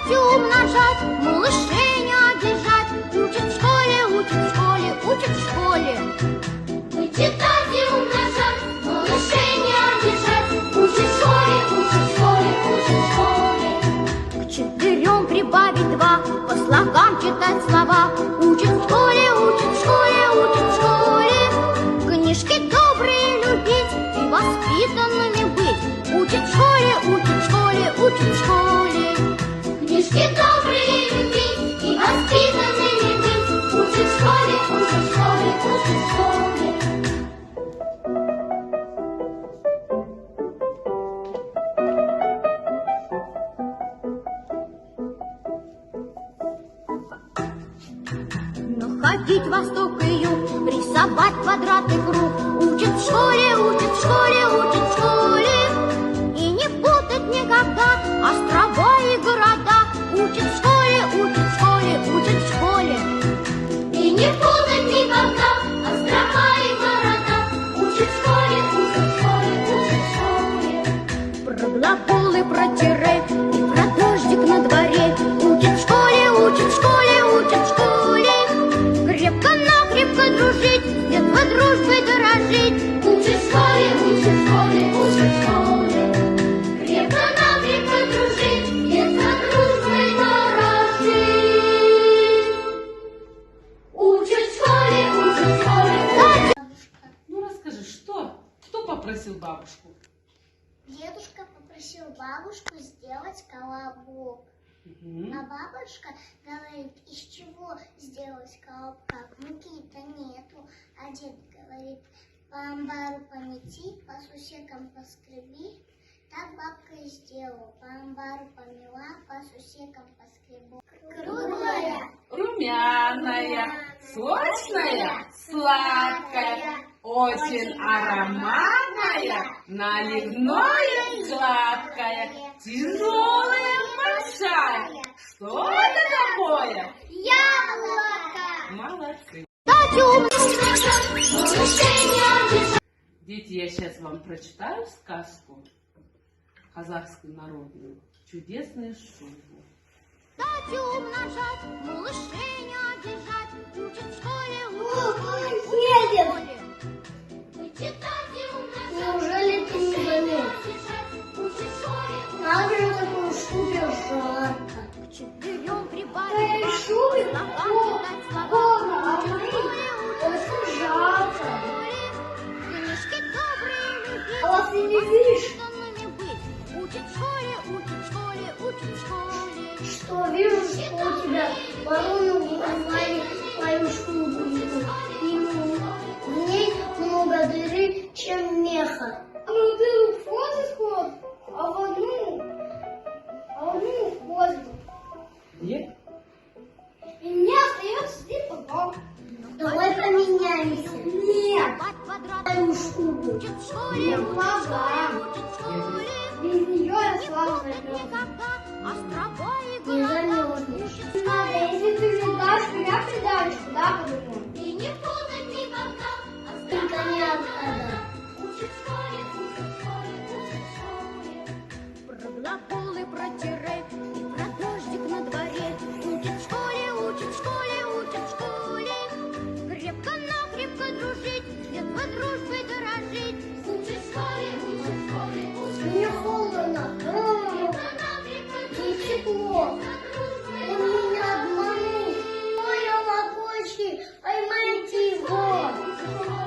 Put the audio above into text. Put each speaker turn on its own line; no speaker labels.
Читать, умножать, малышей не обижать. Учат в школе, учат в школе, учат в школе. Читать и умножать, малышей не обижать. Учат в школе, учат в школе, учат в школе. К четырем прибавить два, по слогам читать слова. Учат в школе, учат в школе, учат в школе. Книжки добрые любить и воспитанными быть. Учат в школе, учат в школе, учат в школе. Книжки добрые любить и воспитанными быть. Учат в школе, учат в школе, учат в школе. Находить восток и юг, рисовать квадрат и круг. Учат в школе, учат в школе, учат в школе. И не путать никогда острова и города. Учат в школе, учат в школе, учат в школе. И не путать никогда острова и города. Учат в школе, учат в школе, учат в школе. Про глаголы, про тире и про дождик на дворе. Учат в школе, учат в школе, учат в школе. Крепко-накрепко дружить, с детства дружбой дорожить. Учат в школе, учат в школе, учат в школе. Крепко-накрепко дружить, с детства дружбой дорожить. Учат в школе, учат в школе.
Ну расскажи, кто попросил бабушку?
Дедушка попросил бабушку сделать колобок. А бабушка говорит, из чего сделать колобка? Муки-то нету. А дед говорит, по амбару помети, по сусекам поскреби. Так бабка и сделала. По амбару помела, по сусекам поскребу. Круглая,
Румяная, сочная, сладкая, очень ароматная, наливное, гладкое, тяжелая, большая. Что это такое?
яблоко.
Молодцы. Дети, я сейчас вам прочитаю сказку казахскую народную «Чудесные шутки».
Читать, умножать, малышей не обижать. Учат в школе, учат в школе, учат в школе. Читать и умножать.
Неужели ты не заметил?
Учат в школе,
Как же такое супер жарко?
к четырем прибавить.
Решуй,
Слогам читать слова.
а
Учат в
мы
школе, учат в
очень
школе,
жарко.
книжки добрые любить.
А вас и не видишь?
Воспитанными быть. Учат в школе, учат в школе, учат в школе.
Что вижу, что у тебя ворону узнали твою шубу. И в ней много дыры, чем меха. Ну дыру входит ход, а в одну входит.
Нет?
И мне остается ты потом. Давай поменяемся. Нет. Твою шубу.
Учат в школе, учат в школе, учат в школе.
Без нее я
Не
сразу
путать никогда острова и
не
города.
замерзнешь.
Учат в школе,
Если ты же дашь меня придачку, да, подумай?